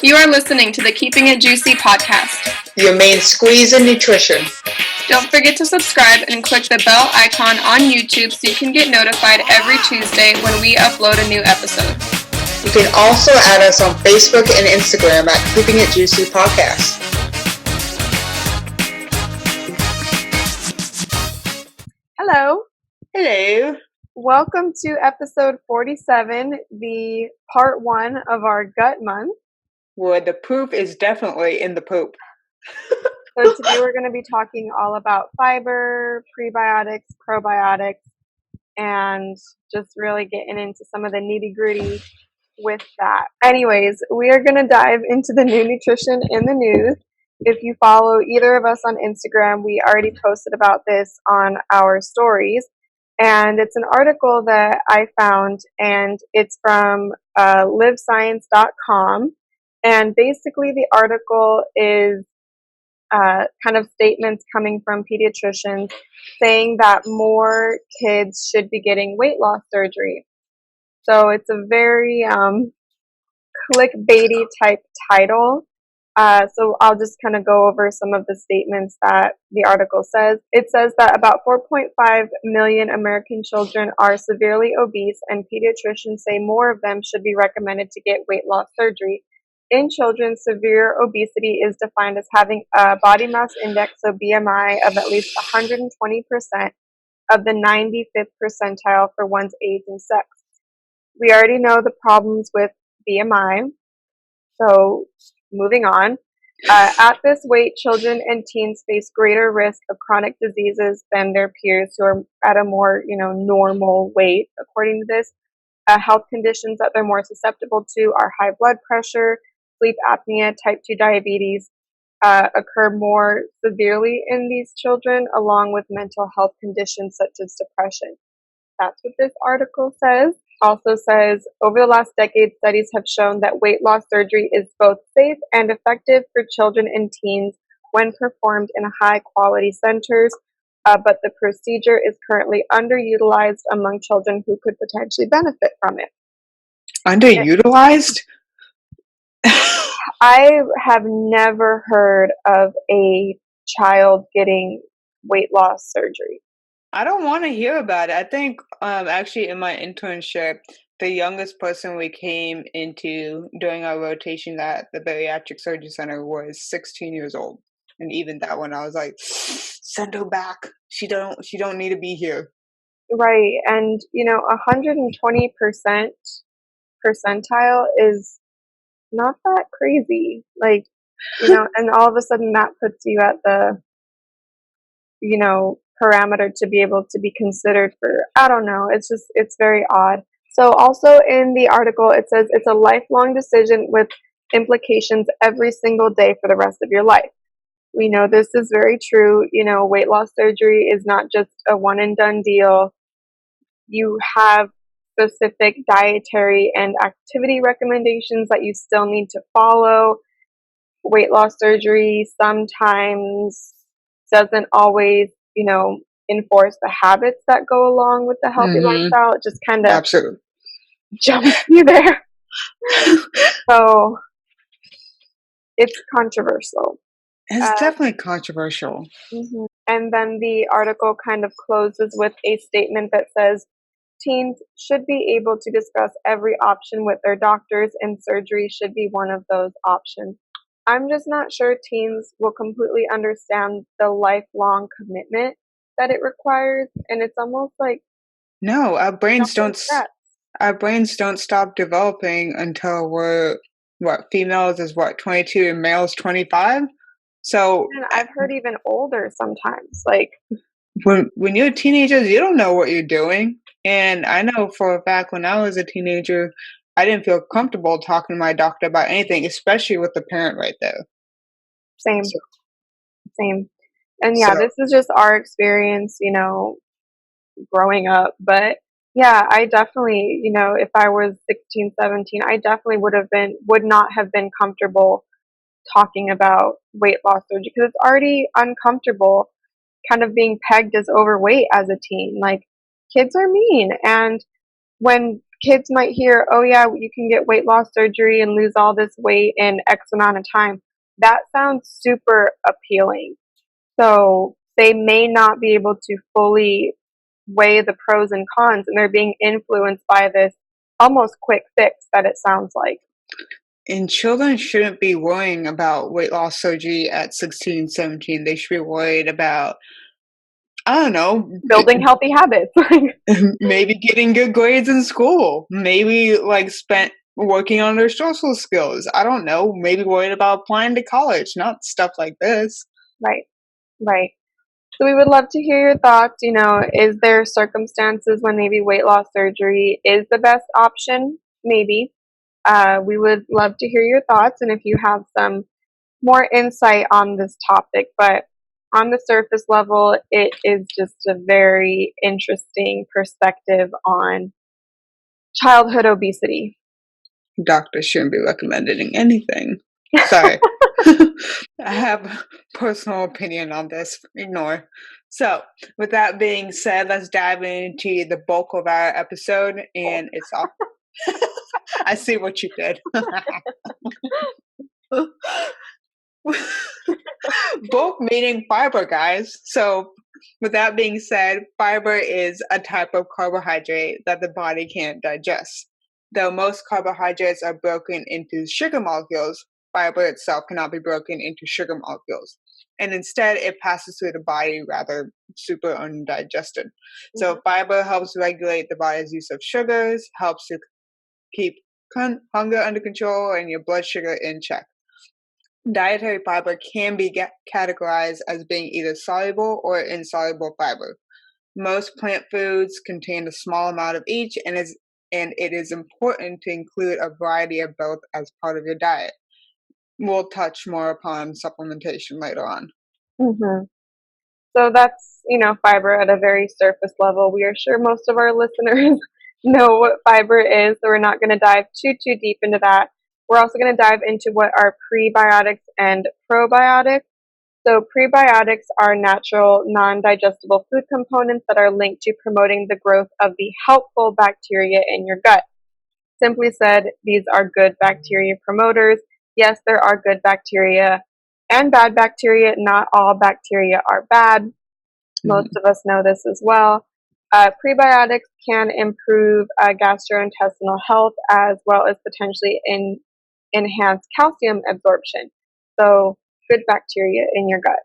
You are listening to the Keeping It Juicy podcast, your main squeeze in nutrition. Don't forget to subscribe and click the bell icon on YouTube so you can get notified every Tuesday when we upload a new episode. You can also add us on Facebook and Instagram at Keeping It Juicy Podcast. Hello. Hello. Welcome to episode 47, the part 1 of our gut month. Well, the poop is definitely in the poop. So today we're going to be talking all about fiber, prebiotics, probiotics, and just really getting into some of the nitty-gritty with that. Anyways, we are going to dive into the new nutrition in the news. If you follow either of us on Instagram, we already posted about this on our stories. And it's an article that I found, and it's from livescience.com. And basically the article is kind of statements coming from pediatricians saying that more kids should be getting weight loss surgery. So it's a very clickbaity type title. So I'll just kind of go over some of the statements that the article says. It says that about 4.5 million American children are severely obese, and pediatricians say more of them should be recommended to get weight loss surgery. In children, severe obesity is defined as having a body mass index, so BMI, of at least 120% of the 95th percentile for one's age and sex. We already know the problems with BMI, so moving on. At this weight, children and teens face greater risk of chronic diseases than their peers who are at a more, normal weight. According to this, health conditions that they're more susceptible to are high blood pressure, sleep apnea, type 2 diabetes occur more severely in these children, along with mental health conditions such as depression. That's what this article says. Also says, over the last decade, studies have shown that weight loss surgery is both safe and effective for children and teens when performed in high-quality centers, but the procedure is currently underutilized among children who could potentially benefit from it. Underutilized? I have never heard of a child getting weight loss surgery. I don't want to hear about it. I think actually in my internship, the youngest person we came into during our rotation at the bariatric surgery center was 16 years old. And even that one, I was like, send her back. She don't need to be here. Right. And, 120% percentile is not that crazy. Like, and all of a sudden that puts you at the, parameter to be able to be considered for, I don't know. It's very odd. So also in the article, it says it's a lifelong decision with implications every single day for the rest of your life. We know this is very true. Weight loss surgery is not just a one and done deal. You have specific dietary and activity recommendations that you still need to follow. Weight loss surgery sometimes doesn't always, enforce the habits that go along with the healthy lifestyle. It just kind of absolutely jumps you there. So it's controversial. It's definitely controversial. Mm-hmm. And then the article kind of closes with a statement that says, teens should be able to discuss every option with their doctors, and surgery should be one of those options. I'm just not sure teens will completely understand the lifelong commitment that it requires, and it's almost like no, our brains don't stop developing until we're females is 22 and males 25. So and I've heard even older sometimes. Like when you're teenagers, you don't know what you're doing. And I know for a fact when I was a teenager, I didn't feel comfortable talking to my doctor about anything, especially with the parent right there. Same. And this is just our experience, growing up. But yeah, I definitely, if I was 16, 17, I definitely would not have been comfortable talking about weight loss surgery because it's already uncomfortable kind of being pegged as overweight as a teen. Like, kids are mean, and when kids might hear, oh yeah, you can get weight loss surgery and lose all this weight in X amount of time. That sounds super appealing. So they may not be able to fully weigh the pros and cons, and they're being influenced by this almost quick fix that it sounds like. And children shouldn't be worrying about weight loss surgery at 16, 17. They should be worried about, I don't know, Building healthy habits. maybe getting good grades in school, maybe like spent working on their social skills. I don't know, maybe worried about applying to college, not stuff like this. Right, right. So we would love to hear your thoughts. Is there circumstances when maybe weight loss surgery is the best option? Maybe. We would love to hear your thoughts and if you have some more insight on this topic. But on the surface level, it is just a very interesting perspective on childhood obesity. Doctors shouldn't be recommending anything. Sorry. I have a personal opinion on this. Ignore. So, with that being said, let's dive into the bulk of our episode, and it's all. I see what you did. Bulk meaning fiber, guys. So, with that being said, fiber is a type of carbohydrate that the body can't digest. Though most carbohydrates are broken into sugar molecules, fiber itself cannot be broken into sugar molecules. And instead, it passes through the body rather super undigested. So, fiber helps regulate the body's use of sugars, helps to keep hunger under control and your blood sugar in check. Dietary fiber can be categorized as being either soluble or insoluble fiber. Most plant foods contain a small amount of each, and it is important to include a variety of both as part of your diet. We'll touch more upon supplementation later on. Mm-hmm. So that's, fiber at a very surface level. We are sure most of our listeners know what fiber is, so we're not going to dive too deep into that. We're also going to dive into what are prebiotics and probiotics. So prebiotics are natural, non-digestible food components that are linked to promoting the growth of the helpful bacteria in your gut. Simply said, these are good bacteria promoters. Yes, there are good bacteria and bad bacteria. Not all bacteria are bad. Most of us know this as well. Prebiotics can improve gastrointestinal health as well as potentially enhance calcium absorption. So, good bacteria in your gut.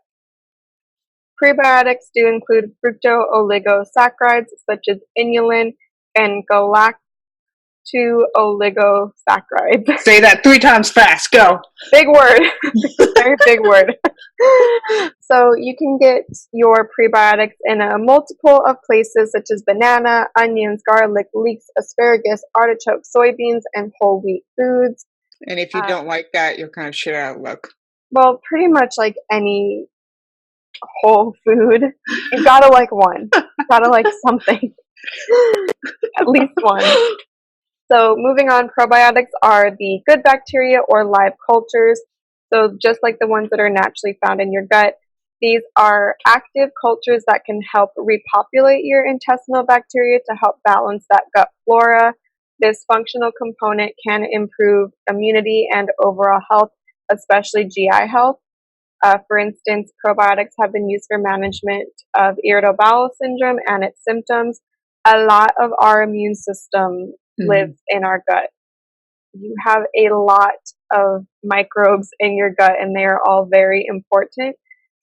Prebiotics do include fructooligosaccharides such as inulin and galactooligosaccharides. Say that 3 times fast. Go. Big word. Very big word. So you can get your prebiotics in a multiple of places such as banana, onions, garlic, leeks, asparagus, artichoke, soybeans, and whole wheat foods. And if you don't like that, you're kind of shit out of luck. Well, pretty much like any whole food, you've got to like one. You've got to like something. At least one. So moving on, probiotics are the good bacteria or live cultures. So just like the ones that are naturally found in your gut, these are active cultures that can help repopulate your intestinal bacteria to help balance that gut flora. This functional component can improve immunity and overall health, especially GI health. For instance, probiotics have been used for management of irritable bowel syndrome and its symptoms. A lot of our immune system lives in our gut. You have a lot of microbes in your gut, and they are all very important.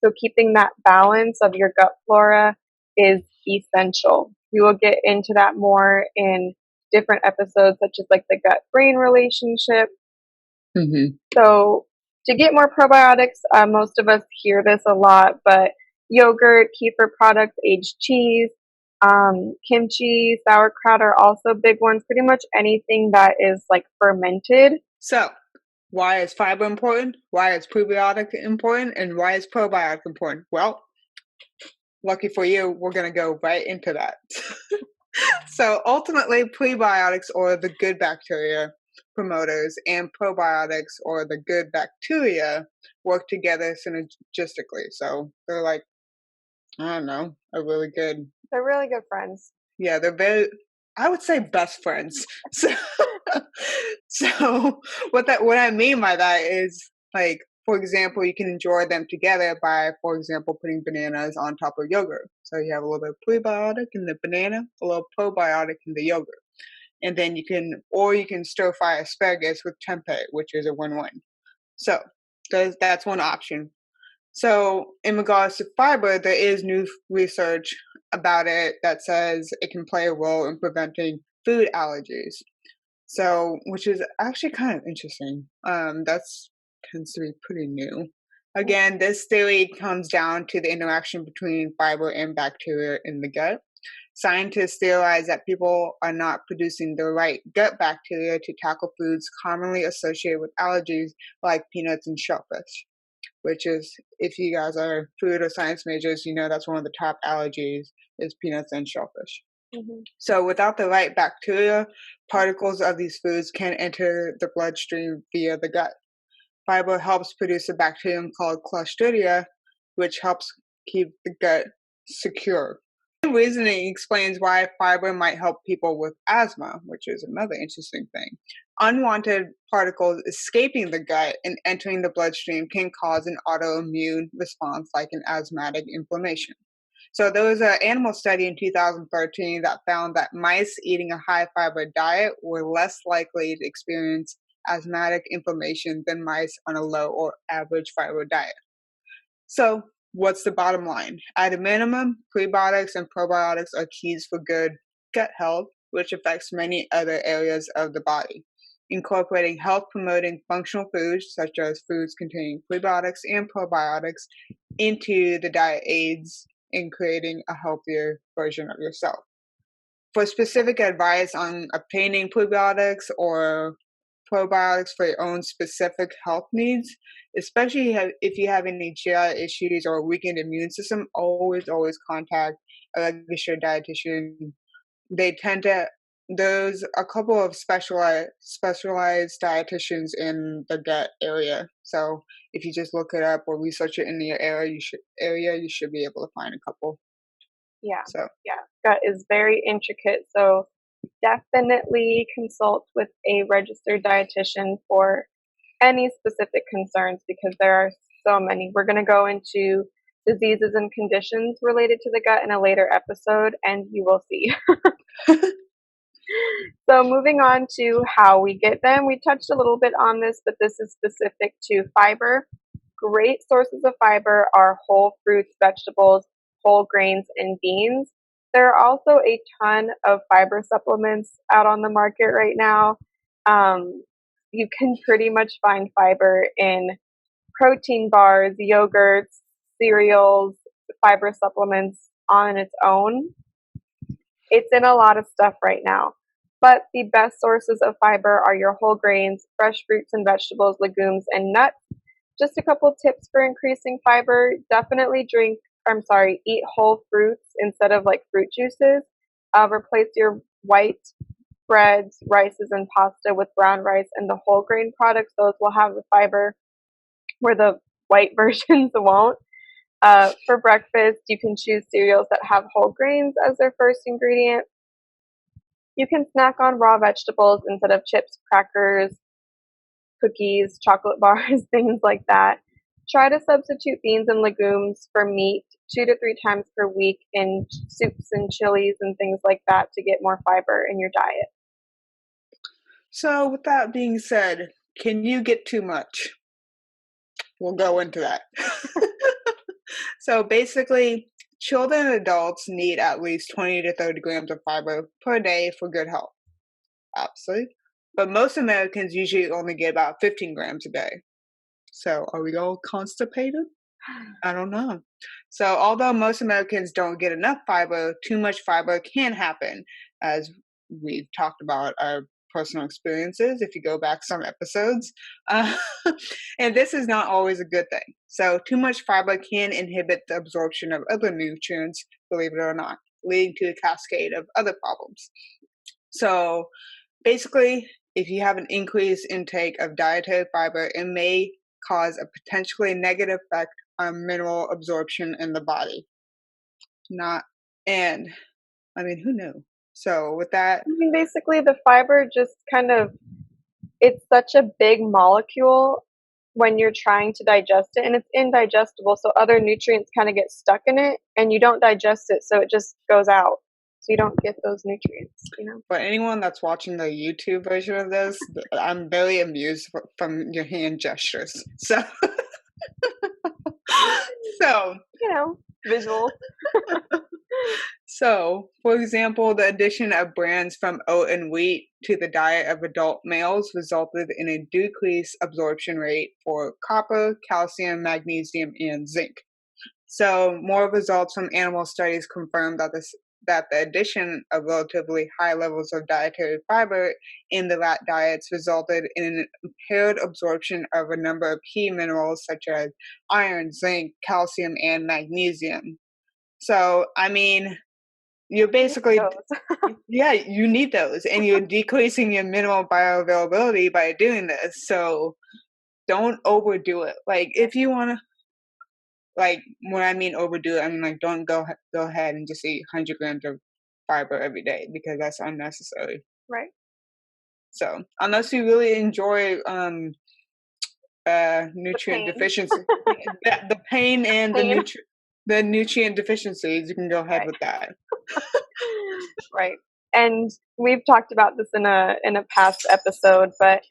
So keeping that balance of your gut flora is essential. We will get into that more in different episodes, such as like the gut-brain relationship. So to get more probiotics, most of us hear this a lot, but yogurt, kefir products, aged cheese, kimchi, sauerkraut are also big ones. Pretty much anything that is like fermented. So, why is fiber important? Why is prebiotic important? And why is probiotic important? Well, lucky for you, we're going to go right into that. So, ultimately, prebiotics or the good bacteria promoters and probiotics or the good bacteria work together synergistically. So, they're like, I don't know, a really good. They're really good friends. Yeah, they're very. I would say best friends. So, so what I mean by that is like, for example, you can enjoy them together by, for example, putting bananas on top of yogurt. So you have a little bit of prebiotic in the banana, a little probiotic in the yogurt, and then you can stir fry asparagus with tempeh, which is a win-win. So that's one option. So, in regards to fiber, there is new research about it that says it can play a role in preventing food allergies. So, which is actually kind of interesting. That's tends to be pretty new. Again, this theory comes down to the interaction between fiber and bacteria in the gut. Scientists theorize that people are not producing the right gut bacteria to tackle foods commonly associated with allergies like peanuts and shellfish, which is, if you guys are food or science majors, you know that's one of the top allergies is peanuts and shellfish. Mhm. So without the right bacteria, particles of these foods can enter the bloodstream via the gut. Fiber helps produce a bacterium called Clostridia, which helps keep the gut secure. Reasoning explains why fiber might help people with asthma, which is another interesting thing. Unwanted particles escaping the gut and entering the bloodstream can cause an autoimmune response like an asthmatic inflammation. So there was an animal study in 2013 that found that mice eating a high fiber diet were less likely to experience asthmatic inflammation than mice on a low or average fiber diet. So, what's the bottom line? At a minimum, prebiotics and probiotics are keys for good gut health, which affects many other areas of the body. Incorporating health promoting functional foods, such as foods containing prebiotics and probiotics, into the diet aids in creating a healthier version of yourself. For specific advice on obtaining prebiotics or probiotics for your own specific health needs, especially if you have any GI issues or a weakened immune system, always contact a registered dietitian. They tend to there's a couple of specialized dietitians in the gut area. So if you just look it up or research it in your area, you should be able to find a couple. Yeah, So yeah. Gut is very intricate, so definitely consult with a registered dietitian for any specific concerns because there are so many. We're going to go into diseases and conditions related to the gut in a later episode, and you will see. So, moving on to how we get them, we touched a little bit on this, but this is specific to fiber. Great sources of fiber are whole fruits, vegetables, whole grains, and beans. There are also a ton of fiber supplements out on the market right now. Um, you can pretty much find fiber in protein bars, yogurts, cereals, fiber supplements on its own. It's in a lot of stuff right now. But the best sources of fiber are your whole grains, fresh fruits and vegetables, legumes, and nuts. Just a couple tips for increasing fiber. Definitely eat whole fruits instead of like fruit juices. Replace your white breads, rices, and pasta with brown rice and the whole grain products. Those will have the fiber where the white versions won't. For breakfast, you can choose cereals that have whole grains as their first ingredient. You can snack on raw vegetables instead of chips, crackers, cookies, chocolate bars, things like that. Try to substitute beans and legumes for meat 2 to 3 times per week in soups and chilies and things like that to get more fiber in your diet. with that being said, can you get too much? We'll go into that. So basically, children and adults need at least 20 to 30 grams of fiber per day for good health, obviously. But most Americans usually only get about 15 grams a day. So are we all constipated? I don't know. So although most Americans don't get enough fiber, too much fiber can happen, as we've talked about our personal experiences if you go back some episodes. Uh, and this is not always a good thing. So too much fiber can inhibit the absorption of other nutrients, believe it or not, leading to a cascade of other problems. So basically, if you have an increased intake of dietary fiber, it may cause a potentially negative effect on mineral absorption in the body. Not, and I mean, who knew? So with that, I mean, basically, the fiber just kind of, it's such a big molecule when you're trying to digest it, and it's indigestible, so other nutrients kind of get stuck in it, and you don't digest it, so it just goes out. So you don't get those nutrients, you know? for anyone that's watching the YouTube version of this, I'm very amused from your hand gestures. So, so, You know, visual. so, for example, the addition of brands from oat and wheat to the diet of adult males resulted in a decreased absorption rate for copper, calcium, magnesium, and zinc. So, more results from animal studies confirm that the addition of relatively high levels of dietary fiber in the rat diets resulted in an impaired absorption of a number of key minerals such as iron, zinc, calcium, and magnesium. So, I mean, you're You need basically, those. yeah, you need those, and you're decreasing your mineral bioavailability by doing this. So, don't overdo it. Like, if you want to, like, when I mean overdo it, I mean like don't go ahead and just eat 100 grams of fiber every day because that's unnecessary. Right. So unless you really enjoy The nutrient pain. deficiency, the pain and Pain. the nutrient deficiencies, you can go ahead Right. with that. Right. And we've talked about this in a past episode, but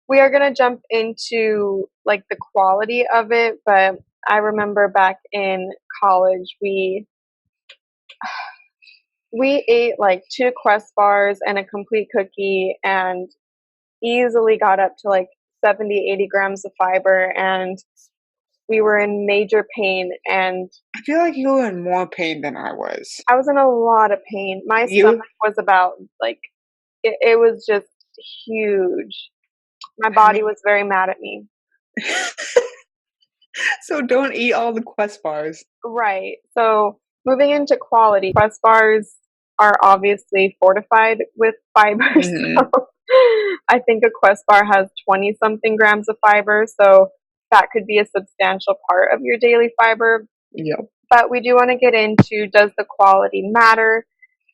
we are going to jump into like the quality of it, but I remember back in college we ate like 2 Quest bars and a complete cookie and easily got up to like 70, 80 grams of fiber, and we were in major pain, and I feel like you were in more pain than I was. I was in a lot of pain. My stomach You was about like it was just huge. My I body mean, was very mad at me. so don't eat all the Quest bars. Right. So moving into quality, Quest bars are obviously fortified with fiber. Hmm. So I think a Quest bar has 20 something grams of fiber. So that could be a substantial part of your daily fiber. Yep. But we do want to get into, does the quality matter?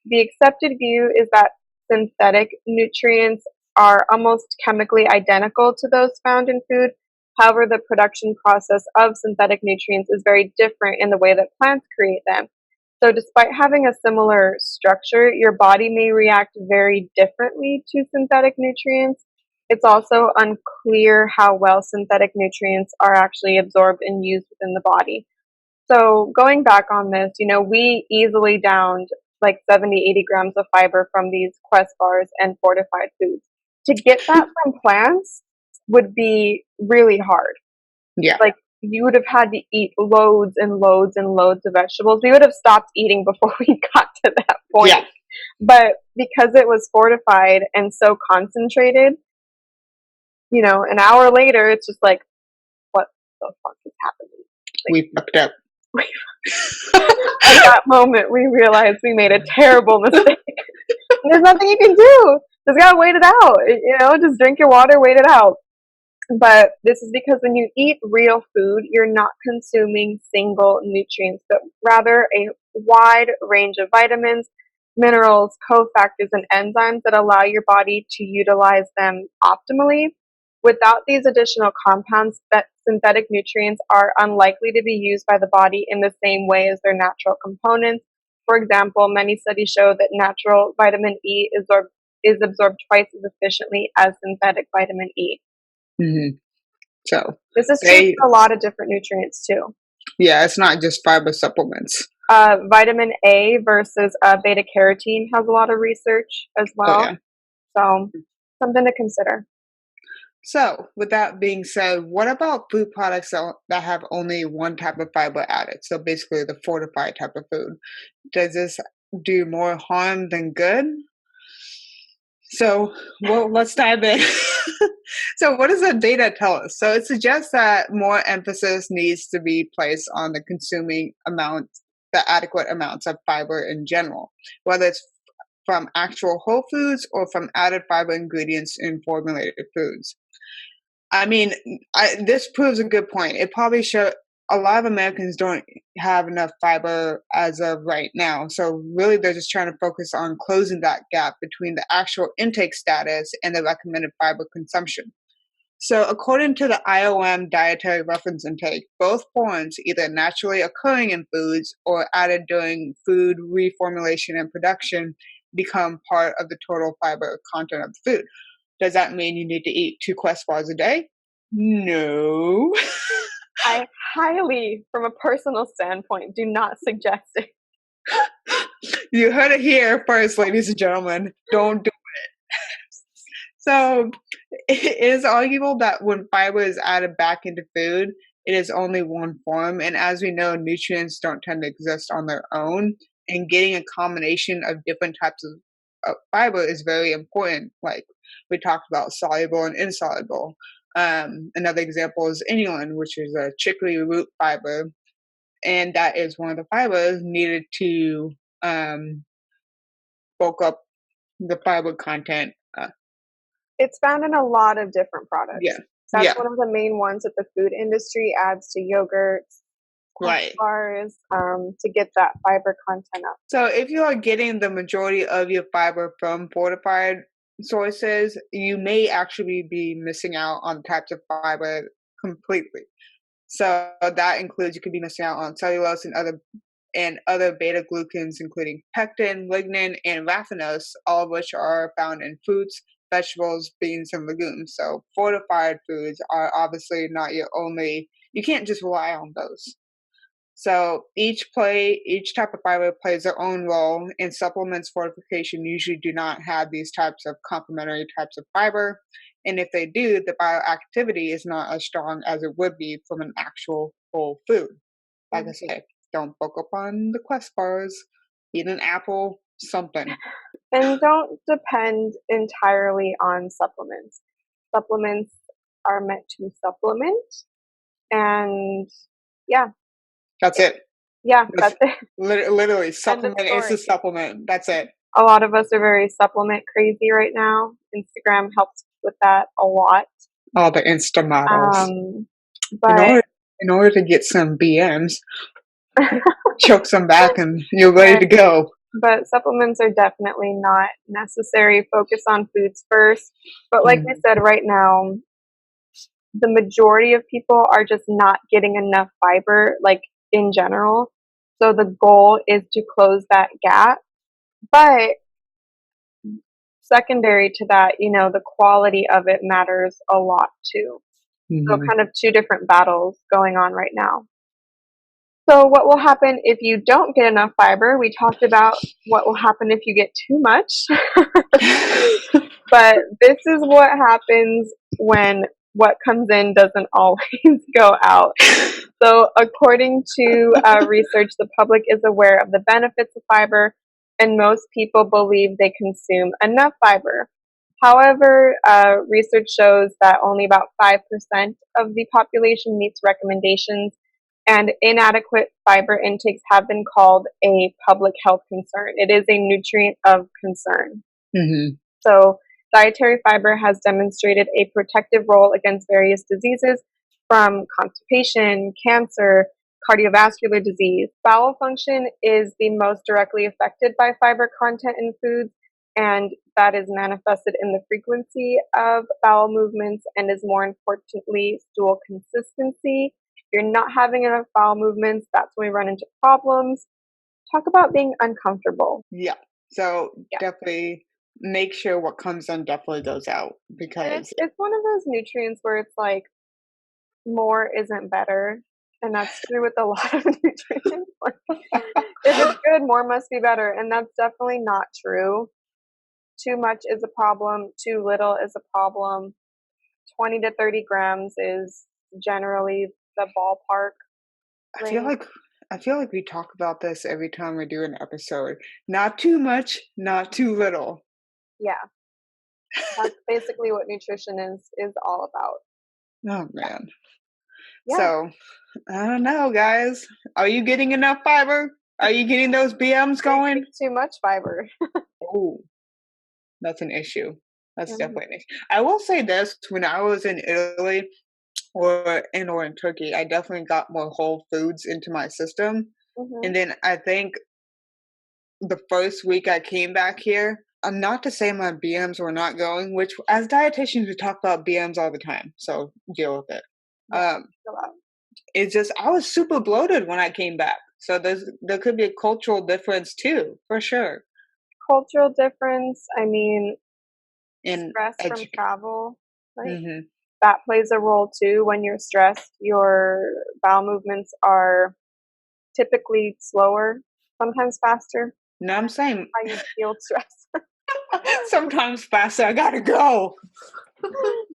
The accepted view is that synthetic nutrients are almost chemically identical to those found in food. However, the production process of synthetic nutrients is very different in the way that plants create them. So, despite having a similar structure, your body may react very differently to synthetic nutrients. It's also unclear how well synthetic nutrients are actually absorbed and used within the body. So going back on this, you know, we easily downed like 70, 80 grams of fiber from these Quest bars and fortified foods. To get that from plants would be really hard. Yeah. Like you would have had to eat loads and loads and loads of vegetables. We would have stopped eating before we got to that point. Yeah. But because it was fortified and so concentrated, you know, an hour later, it's just like, what the fuck is happening? We fucked up. At that moment, we realized we made a terrible mistake. There's nothing you can do. Just gotta wait it out. You know, just drink your water, wait it out. But this is because when you eat real food, you're not consuming single nutrients, but rather a wide range of vitamins, minerals, cofactors, and enzymes that allow your body to utilize them optimally. Without these additional compounds, that synthetic nutrients are unlikely to be used by the body in the same way as their natural components. For example, many studies show that natural vitamin E is absorbed twice as efficiently as synthetic vitamin E. Hmm. So This is true they, for a lot of different nutrients too. yeah, it's not just fiber supplements. Vitamin A versus beta carotene has a lot of research as Oh well. yeah. So something to consider. So, with that being said, what about food products that have only one type of fiber added? So, basically, the fortified type of food. Does this do more harm than good? So, well, let's dive in. So, what does the data tell us? So, it suggests that more emphasis needs to be placed on the consuming amount, the adequate amounts of fiber in general, whether it's from actual whole foods or from added fiber ingredients in formulated foods. I mean, this proves a good point. It probably show. a lot of Americans don't have enough fiber as of right now. So really they're just trying to focus on closing that gap between the actual intake status and the recommended fiber consumption. So according to the IOM dietary reference intake, both forms, either naturally occurring in foods or added during food reformulation and production, become part of the total fiber content of the food. Does that mean you need to eat 2 Quest bars a day? No. I highly, from a personal standpoint, do not suggest it. You heard it here first, ladies and gentlemen. Don't do so. It is arguable that when fiber is added back into food, it is only one form, and as we know, nutrients don't tend to exist on their own. And getting a combination of different types of fiber is very important. Like we talked about, soluble and insoluble. Another example is inulin, which is a chicory root fiber, and that is one of the fibers needed to bulk up the fiber content. It's found in a lot of different products. Yeah, That's yeah, one of the main ones that the food industry adds to yogurts, right. bars, to get that fiber content up. So if you are getting the majority of your fiber from fortified sources, you may actually be missing out on types of fiber completely. So that includes you could be missing out on cellulose and other beta glucans, including pectin, lignin, and raffinose, all of which are found in fruits, vegetables, beans, and legumes. So fortified foods are obviously not your only. You can't just rely on those. So each type of fiber plays their own role, and supplements fortification usually do not have these types of complementary types of fiber. And if they do, the bioactivity is not as strong as it would be from an actual whole food. Like I said, don't bulk up on the Quest bars, eat an apple, something. And don't depend entirely on supplements. Supplements are meant to supplement, and yeah, That's it. yeah, That's that's it. literally End of supplement is a story. supplement. That's it. A lot of us are very supplement crazy right now. Instagram helps with that a lot. All the Insta models. In But order in order to get some BMs, choke some back and you're ready to go. but supplements are definitely not necessary. Focus on foods first. But like we said, right now, the majority of people are just not getting enough fiber, like in general. So the goal is to close that gap. But secondary to that, the quality of it matters a lot too. So Mm-hmm. kind of two different battles going on right now. So what will happen if you don't get enough fiber? We talked about what will happen if you get too much. But this is what happens when what comes in doesn't always go out. So according to research, the public is aware of the benefits of fiber, and most people believe they consume enough fiber. However, research shows that only about 5% of the population meets recommendations, and inadequate fiber intakes have been called a public health concern. It is a nutrient of concern. Mm-hmm. So, dietary fiber has demonstrated a protective role against various diseases from constipation, cancer, cardiovascular disease. Bowel function is the most directly affected by fiber content in foods, and that is manifested in the frequency of bowel movements and is more importantly stool consistency. If you're not having enough bowel movements, that's when we run into problems. Talk about being uncomfortable. Yeah. So Yeah. definitely make sure what comes in definitely goes out And because it's one of those nutrients where it's like more isn't better. And that's true with a lot of nutrients. Like, if it's good, more must be better. And that's definitely not true. Too much is a problem, too little is a problem. 20 to 30 grams is generally the ballpark I feel range. like I feel like we talk about this every time we do an episode. Not too much, not too little. Yeah, that's basically what nutrition is all about. Oh man. Yeah, So I don't know, guys. Are you getting enough fiber? Are you getting those BMs they going? take too much fiber. Oh, that's an issue. That's Mhm. definitely an issue. I will say this: when I was in Italy, or in Turkey, I definitely got more whole foods into my system. Mhm. And then I think the first week I came back here, I'm not to say my BMs were not going, which as dietitians we talk about BMs all the time, so deal with it. Yeah, Um, chill out. it's just I was super bloated when I came back, so there could be a cultural difference too, for sure. Cultural difference, I mean, In stress from edu- travel, like, hmm that plays a role too. When you're stressed, your bowel movements are typically slower, sometimes faster, No, I'm saying how you feel stress. sometimes faster. I gotta go.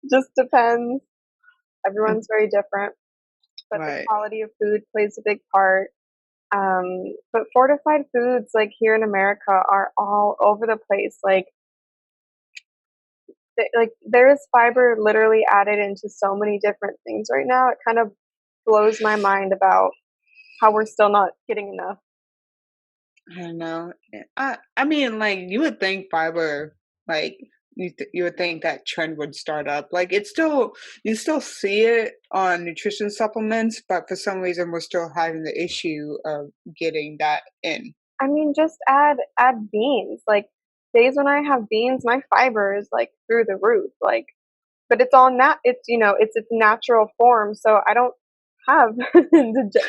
Just depends. Everyone's very different, but the Right. quality of food plays a big part. But fortified foods, like here in America, are all over the place. Like there is fiber literally added into so many different things right now. It kind of blows my mind about how we're still not getting enough. I don't know. I mean, like you would think fiber, like you would think that trend would start up. Like it's still you still see it on nutrition supplements, but for some reason we're still having the issue of getting that in. I mean, just add beans. Like days when I have beans, my fiber is like through the roof. Like, but it's all it's it's its natural form, so I don't have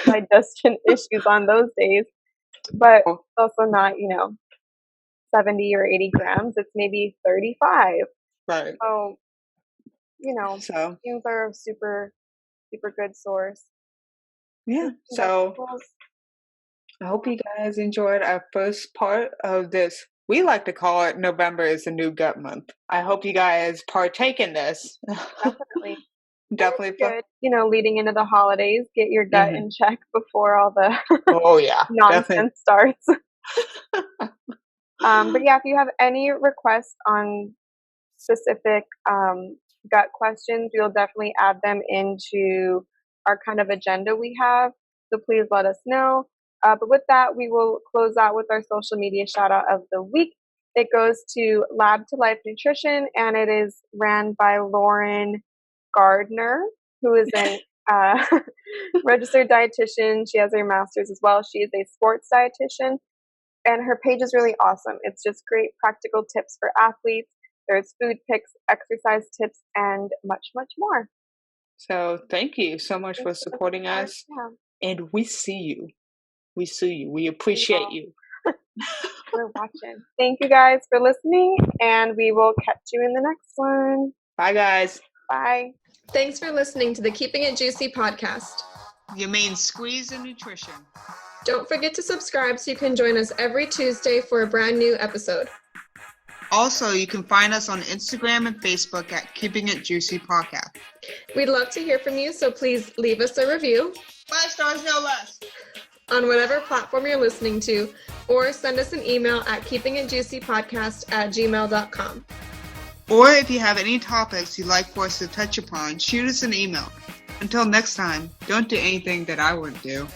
digestion issues on those days. But it's Oh, also not 70 or 80 grams. It's maybe 35. right. So So beans are a super super good source. yeah. Fruits and So vegetables. I hope you guys enjoyed our first part of this. We like to call it November is the new gut month. I hope you guys partake in this. Definitely. And it's Definitely. good, leading into the holidays, get your gut Hmm. in check before all the Oh yeah, definitely. nonsense starts. But yeah, if you have any requests on specific gut questions, we'll definitely add them into our kind of agenda we have. So please let us know. But with that, we will close out with our social media shout out of the week. It goes to Lab to Life Nutrition, and it is ran by Lauren Gardner, who is an registered dietitian. She has her master's as well. She is a sports dietitian, and her page is really awesome. It's just great practical tips for athletes. There's food pics, exercise tips, and much, much more. So thank you so much Thanks for for the supporting support. us, Yeah, and we see you. We see you. We we appreciate all you. we're watching. Thank you guys for listening, and we will catch you in the next one. Bye, guys. Bye. Thanks for listening to the Keeping It Juicy podcast. Your main squeeze in nutrition. Don't forget to subscribe so you can join us every Tuesday for a brand new episode. Also, you can find us on Instagram and Facebook at Keeping It Juicy Podcast. We'd love to hear from you, so please leave us a review 5 stars, no less. on whatever platform you're listening to, or send us an email at keepingitjuicypodcast@gmail.com. Or if you have any topics you'd like for us to touch upon, shoot us an email. Until next time, don't do anything that I wouldn't do.